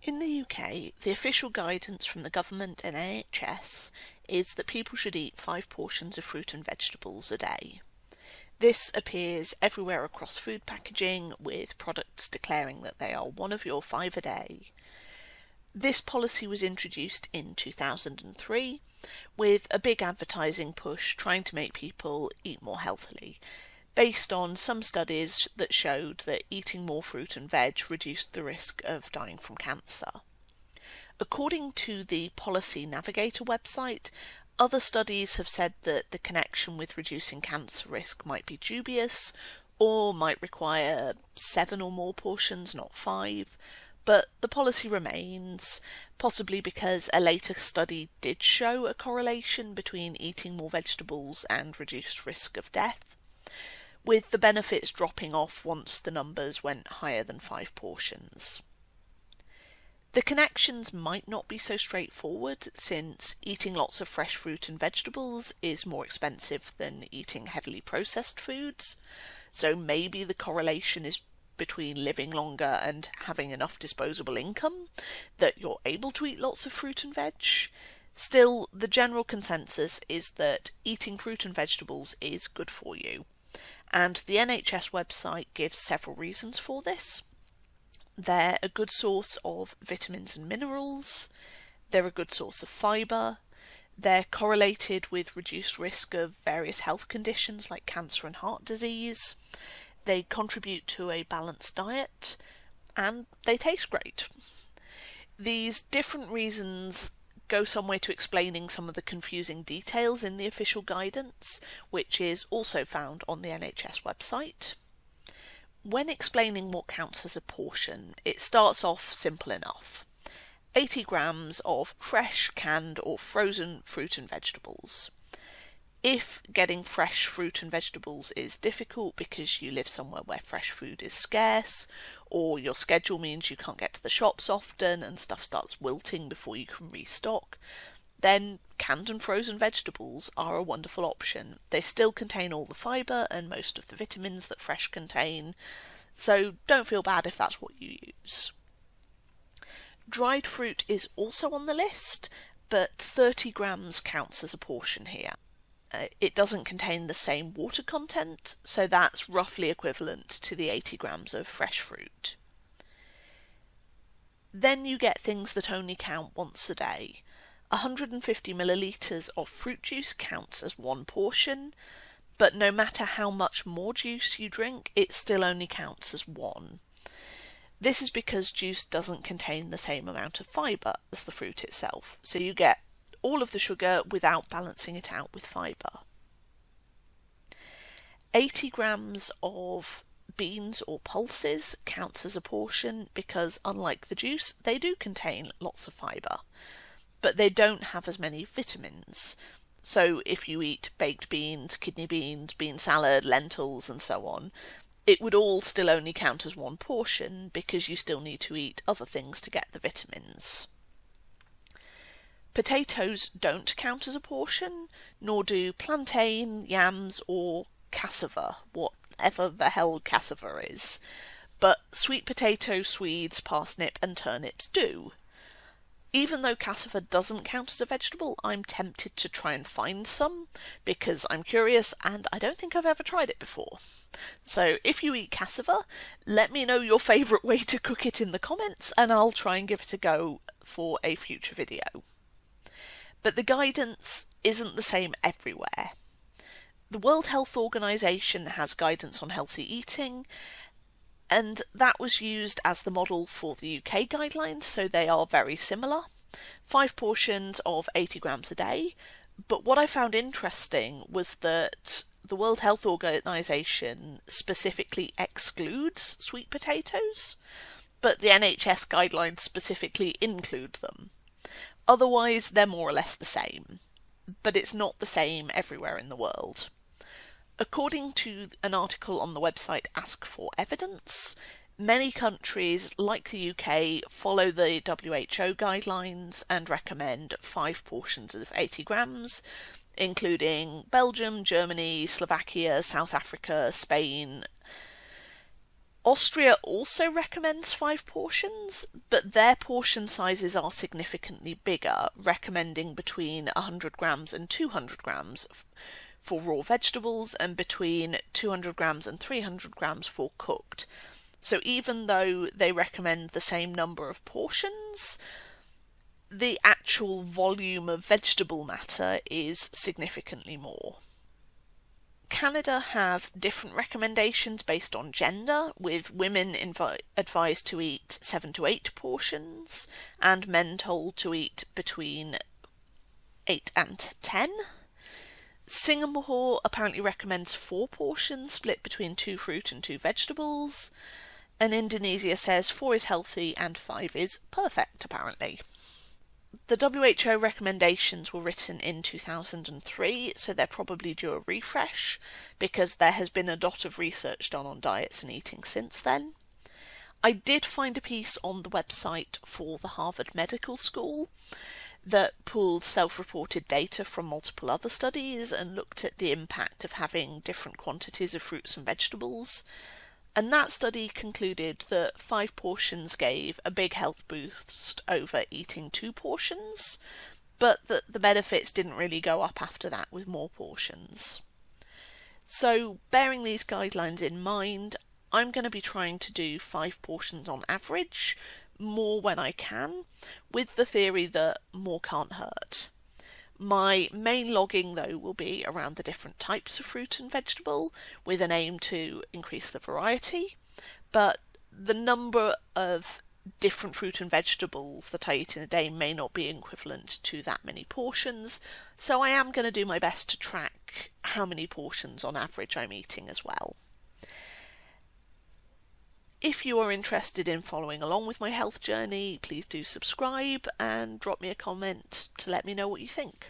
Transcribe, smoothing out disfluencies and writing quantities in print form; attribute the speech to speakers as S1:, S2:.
S1: In the UK, the official guidance from the government and NHS is that people should eat 5 portions of fruit and vegetables a day. This appears everywhere across food packaging, with products declaring that they are one of your 5 a day. This policy was introduced in 2003, with a big advertising push trying to make people eat more healthily, based on some studies that showed that eating more fruit and veg reduced the risk of dying from cancer. According to the Policy Navigator website, other studies have said that the connection with reducing cancer risk might be dubious, or might require 7 or more portions, not 5, but the policy remains, possibly because a later study did show a correlation between eating more vegetables and reduced risk of death, with the benefits dropping off once the numbers went higher than 5 portions. The connections might not be so straightforward, since eating lots of fresh fruit and vegetables is more expensive than eating heavily processed foods, so maybe the correlation is between living longer and having enough disposable income that you're able to eat lots of fruit and veg. Still, the general consensus is that eating fruit and vegetables is good for you, and the NHS website gives several reasons for this. They're a good source of vitamins and minerals, they're a good source of fibre, they're correlated with reduced risk of various health conditions like cancer and heart disease, they contribute to a balanced diet, and they taste great. These different reasons go some way to explaining some of the confusing details in the official guidance, which is also found on the NHS website. When explaining what counts as a portion, it starts off simple enough. 80 grams of fresh, canned or frozen fruit and vegetables. If getting fresh fruit and vegetables is difficult because you live somewhere where fresh food is scarce, or your schedule means you can't get to the shops often and stuff starts wilting before you can restock, then canned and frozen vegetables are a wonderful option. They still contain all the fibre and most of the vitamins that fresh contain, so don't feel bad if that's what you use. Dried fruit is also on the list, but 30 grams counts as a portion here. It doesn't contain the same water content, so that's roughly equivalent to the 80 grams of fresh fruit. Then you get things that only count once a day. 150 millilitres of fruit juice counts as 1 portion, but no matter how much more juice you drink, it still only counts as 1. This is because juice doesn't contain the same amount of fibre as the fruit itself, so you get all of the sugar without balancing it out with fibre. 80 grams of beans or pulses counts as a portion because, unlike the juice, they do contain lots of fibre, but they don't have as many vitamins. So if you eat baked beans, kidney beans, bean salad, lentils and so on, it would all still only count as 1 portion because you still need to eat other things to get the vitamins. Potatoes don't count as a portion, nor do plantain, yams or cassava, whatever the hell cassava is. But sweet potato, swedes, parsnip and turnips do. Even though cassava doesn't count as a vegetable, I'm tempted to try and find some, because I'm curious and I don't think I've ever tried it before. So if you eat cassava, let me know your favourite way to cook it in the comments and I'll try and give it a go for a future video. But the guidance isn't the same everywhere. The World Health Organization has guidance on healthy eating, and that was used as the model for the UK guidelines, so they are very similar. 5 portions of 80 grams a day, but what I found interesting was that the World Health Organization specifically excludes sweet potatoes, but the NHS guidelines specifically include them. Otherwise, they're more or less the same, but it's not the same everywhere in the world. According to an article on the website Ask for Evidence, many countries, like the UK, follow the WHO guidelines and recommend 5 portions of 80 grams, including Belgium, Germany, Slovakia, South Africa, Spain, Austria also recommends 5 portions, but their portion sizes are significantly bigger, recommending between 100 grams and 200 grams for raw vegetables and between 200 grams and 300 grams for cooked. So even though they recommend the same number of portions, the actual volume of vegetable matter is significantly more. Canada have different recommendations based on gender, with women advised to eat 7 to 8 portions and men told to eat between 8 and 10. Singapore apparently recommends 4 portions split between 2 fruit and 2 vegetables, and Indonesia says 4 is healthy and 5 is perfect, apparently. The WHO recommendations were written in 2003, so they're probably due a refresh, because there has been a lot of research done on diets and eating since then. I did find a piece on the website for the Harvard Medical School that pulled self-reported data from multiple other studies and looked at the impact of having different quantities of fruits and vegetables. And that study concluded that 5 portions gave a big health boost over eating 2 portions, but that the benefits didn't really go up after that with more portions. So, bearing these guidelines in mind, I'm going to be trying to do 5 portions on average, more when I can, with the theory that more can't hurt. My main logging, though, will be around the different types of fruit and vegetable, with an aim to increase the variety, but the number of different fruit and vegetables that I eat in a day may not be equivalent to that many portions, so I am going to do my best to track how many portions on average I'm eating as well. If you are interested in following along with my health journey, please do subscribe and drop me a comment to let me know what you think.